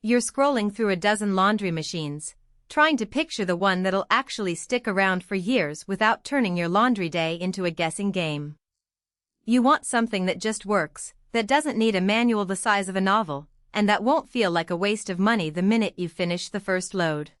You're scrolling through a dozen laundry machines, trying to picture the one that'll actually stick around for years without turning your laundry day into a guessing game. You want something that just works, that doesn't need a manual the size of a novel, and that won't feel like a waste of money the minute you finish the first load.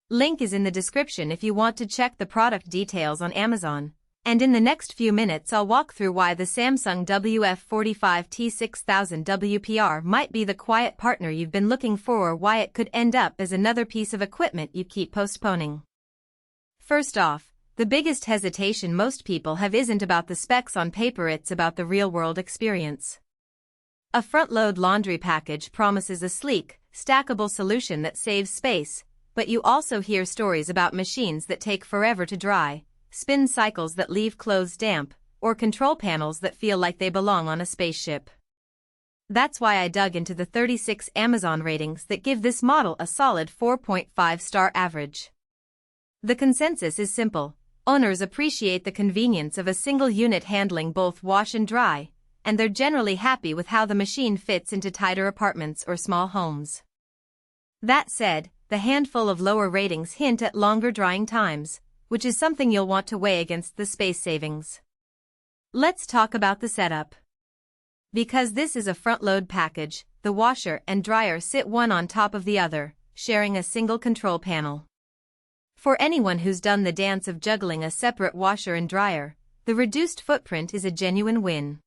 Link is in the description if you want to check the product details on Amazon. And in the next few minutes I'll walk through why the Samsung WF45T6000WPR might be the quiet partner you've been looking for, or why it could end up as another piece of equipment you keep postponing. First off, the biggest hesitation most people have isn't about the specs on paper, it's about the real-world experience. A front-load laundry package promises a sleek, stackable solution that saves space, but you also hear stories about machines that take forever to dry, spin cycles that leave clothes damp, or control panels that feel like they belong on a spaceship. That's why I dug into the 36 Amazon ratings that give this model a solid 4.5-star average. The consensus is simple: owners appreciate the convenience of a single unit handling both wash and dry, and they're generally happy with how the machine fits into tighter apartments or small homes. That said, the handful of lower ratings hint at longer drying times, which is something you'll want to weigh against the space savings. Let's talk about the setup. Because this is a front-load package, the washer and dryer sit one on top of the other, sharing a single control panel. For anyone who's done the dance of juggling a separate washer and dryer, the reduced footprint is a genuine win.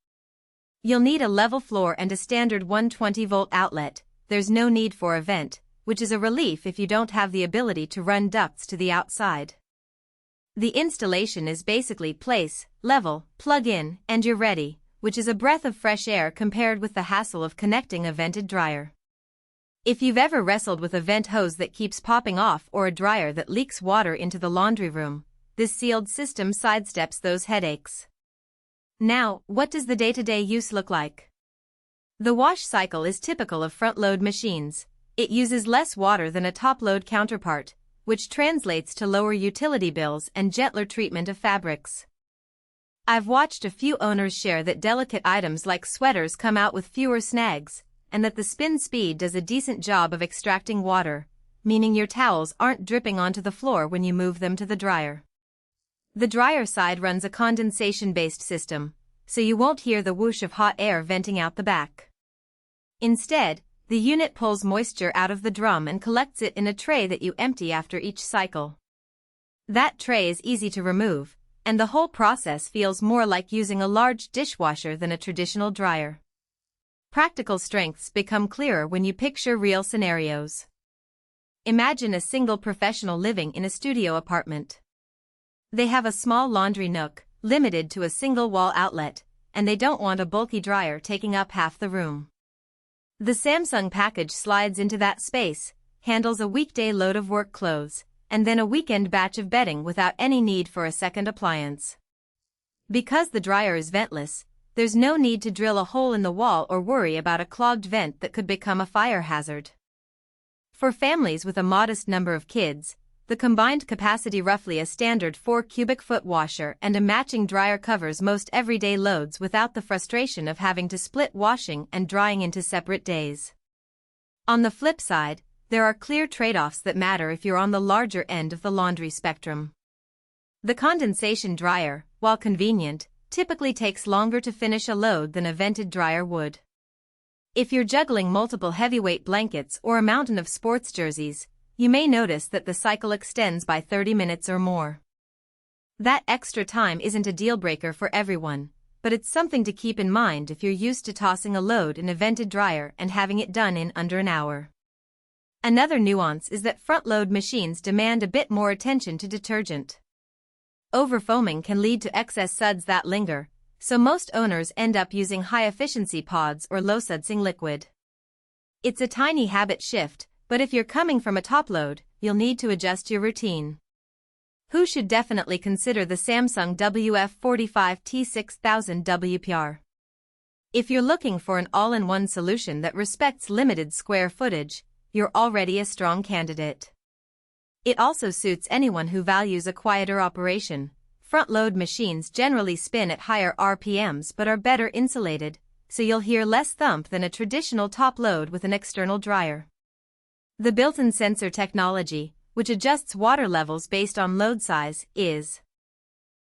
You'll need a level floor and a standard 120-volt outlet. There's no need for a vent, which is a relief if you don't have the ability to run ducts to the outside. The installation is basically place, level, plug in, and you're ready, which is a breath of fresh air compared with the hassle of connecting a vented dryer. If you've ever wrestled with a vent hose that keeps popping off or a dryer that leaks water into the laundry room, this sealed system sidesteps those headaches. Now, what does the day-to-day use look like? The wash cycle is typical of front-load machines. It uses less water than a top-load counterpart, which translates to lower utility bills and gentler treatment of fabrics. I've watched a few owners share that delicate items like sweaters come out with fewer snags, and that the spin speed does a decent job of extracting water, meaning your towels aren't dripping onto the floor when you move them to the dryer. The dryer side runs a condensation-based system, so you won't hear the whoosh of hot air venting out the back. Instead, the unit pulls moisture out of the drum and collects it in a tray that you empty after each cycle. That tray is easy to remove, and the whole process feels more like using a large dishwasher than a traditional dryer. Practical strengths become clearer when you picture real scenarios. Imagine a single professional living in a studio apartment. They have a small laundry nook, limited to a single wall outlet, and they don't want a bulky dryer taking up half the room. The Samsung package slides into that space, handles a weekday load of work clothes, and then a weekend batch of bedding without any need for a second appliance. Because the dryer is ventless, there's no need to drill a hole in the wall or worry about a clogged vent that could become a fire hazard. For families with a modest number of kids, the combined capacity roughly a standard 4 cubic foot washer and a matching dryer covers most everyday loads without the frustration of having to split washing and drying into separate days. On the flip side, there are clear trade-offs that matter if you're on the larger end of the laundry spectrum. The condensation dryer, while convenient, typically takes longer to finish a load than a vented dryer would. If you're juggling multiple heavyweight blankets or a mountain of sports jerseys, you may notice that the cycle extends by 30 minutes or more. That extra time isn't a deal-breaker for everyone, but it's something to keep in mind if you're used to tossing a load in a vented dryer and having it done in under an hour. Another nuance is that front-load machines demand a bit more attention to detergent. Overfoaming can lead to excess suds that linger, so most owners end up using high-efficiency pods or low-sudsing liquid. It's a tiny habit shift, but if you're coming from a top load, you'll need to adjust your routine. Who should definitely consider the Samsung WF45T6000WPR? If you're looking for an all-in-one solution that respects limited square footage, you're already a strong candidate. It also suits anyone who values a quieter operation. Front-load machines generally spin at higher RPMs but are better insulated, so you'll hear less thump than a traditional top load with an external dryer. The built-in sensor technology, which adjusts water levels based on load size, is